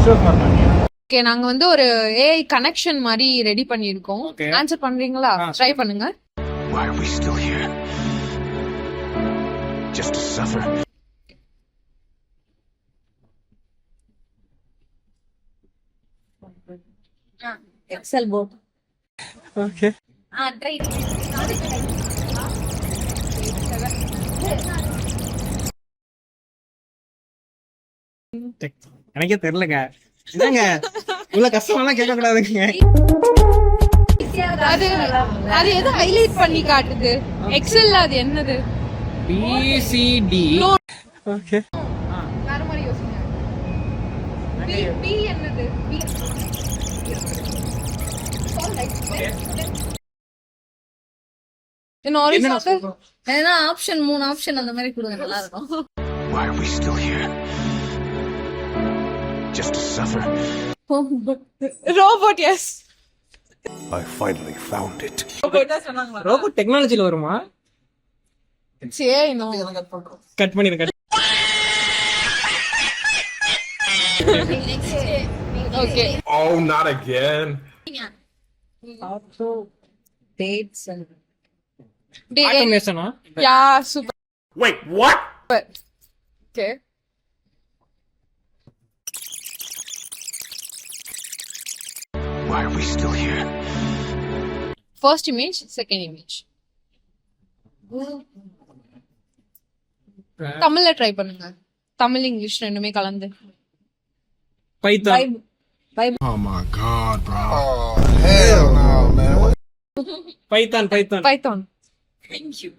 Okay, நாங்க வந்து ஒரு ஏஐ கனெக்ஷன் மாதிரி ரெடி பண்ணிருக்கோம். ஆன்சர் பண்றீங்களா? ட்ரை பண்ணுங்க. Why are we still here? Just to suffer. Excel board. Okay. Try. எனக்கே தெரியலங்க. என்னங்க இவ்வளவு கஷ்டமா கேட்க கூடாதுங்க. அது எது ஹைலைட் பண்ணி காட்டுது? எக்ஸெல்ல அது என்னது? BCD. ஓகே. வேற மாதிரி யோசிங்க. B என்னது? B. ஏன்னா ஆப்ஷன் 3 ஆப்ஷன் அந்த மாதிரி கொடுங்க, நல்லா இருக்கும். Why are we still here? Just to suffer. Robot. Yes, I finally found it. Robot டெக்னாலஜில வருமா? சரி, நோ. கட் பண்ணிருங்க. Okay. Oh, not again. Auto dates and ஆட்டோமேஷனா? Yeah, super. Wait, what? Okay. Why are we still here? First image, second image. தமிழ்ல try பண்ணுங்க. Tamil English ரெண்டுமே கலந்து. Python. Oh my god, bro. Python. Python. thank you.